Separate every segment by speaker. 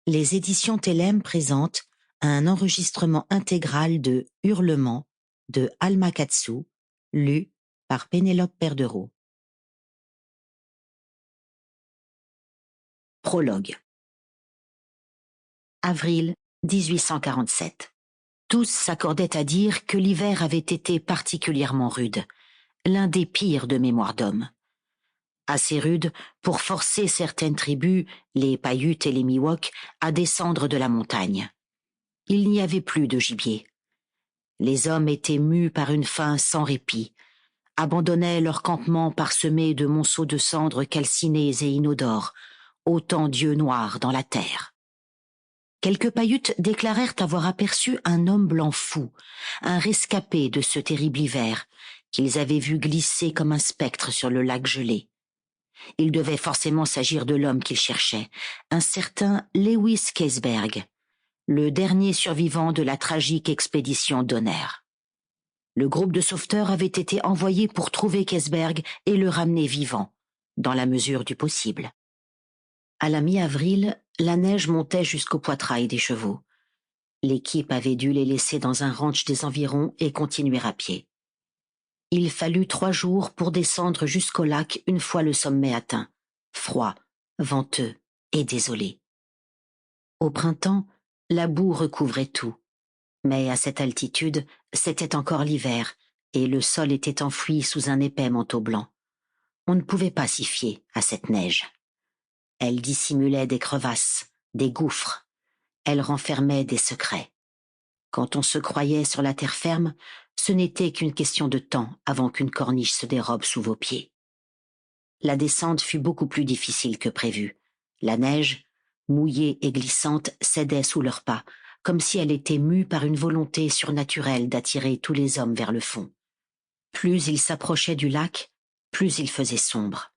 Speaker 1: Les éditions Télème présentent un enregistrement intégral de Hurlements de Alma Katsu, lu par Pénélope Perdereau. Prologue. Avril 1847. Tous s'accordaient à dire que l'hiver avait été particulièrement rude, l'un des pires de mémoire d'homme. Assez rude pour forcer certaines tribus, les Paiutes et les Miwoks, à descendre de la montagne. Il n'y avait plus de gibier. Les hommes étaient mus par une faim sans répit, abandonnaient leur campement parsemé de monceaux de cendres calcinées et inodores, autant d'yeux noirs dans la terre. Quelques Paiutes déclarèrent avoir aperçu un homme blanc fou, un rescapé de ce terrible hiver, qu'ils avaient vu glisser comme un spectre sur le lac gelé. Il devait forcément s'agir de l'homme qu'ils cherchaient, un certain Lewis Keseberg, le dernier survivant de la tragique expédition Donner. Le groupe de sauveteurs avait été envoyé pour trouver Keseberg et le ramener vivant, dans la mesure du possible. À la mi-avril, la neige montait jusqu'au poitrail des chevaux. L'équipe avait dû les laisser dans un ranch des environs et continuer à pied. Il fallut 3 jours pour descendre jusqu'au lac une fois le sommet atteint, froid, venteux et désolé. Au printemps, la boue recouvrait tout. Mais à cette altitude, c'était encore l'hiver, et le sol était enfoui sous un épais manteau blanc. On ne pouvait pas s'y fier à cette neige. Elle dissimulait des crevasses, des gouffres. Elle renfermait des secrets. Quand on se croyait sur la terre ferme, ce n'était qu'une question de temps avant qu'une corniche se dérobe sous vos pieds. La descente fut beaucoup plus difficile que prévu. La neige, mouillée et glissante, cédait sous leurs pas, comme si elle était mue par une volonté surnaturelle d'attirer tous les hommes vers le fond. Plus ils s'approchaient du lac, plus il faisait sombre.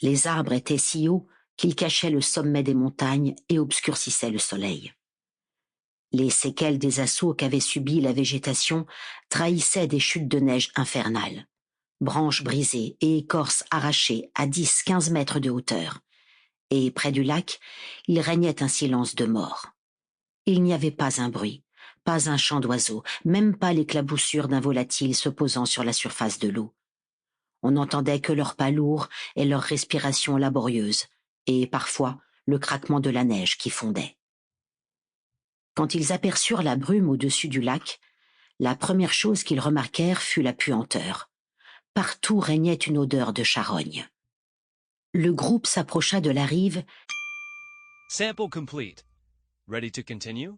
Speaker 1: Les arbres étaient si hauts qu'ils cachaient le sommet des montagnes et obscurcissaient le soleil. Les séquelles des assauts qu'avait subies la végétation trahissaient des chutes de neige infernales. Branches brisées et écorces arrachées à 10-15 mètres de hauteur. Et près du lac, il régnait un silence de mort. Il n'y avait pas un bruit, pas un chant d'oiseau, même pas l'éclaboussure d'un volatile se posant sur la surface de l'eau. On n'entendait que leurs pas lourds et leur respiration laborieuse, et parfois le craquement de la neige qui fondait. Quand ils aperçurent la brume au-dessus du lac, la première chose qu'ils remarquèrent fut la puanteur. Partout régnait une odeur de charogne. Le groupe s'approcha de la rive.
Speaker 2: Sample complete. Ready to continue?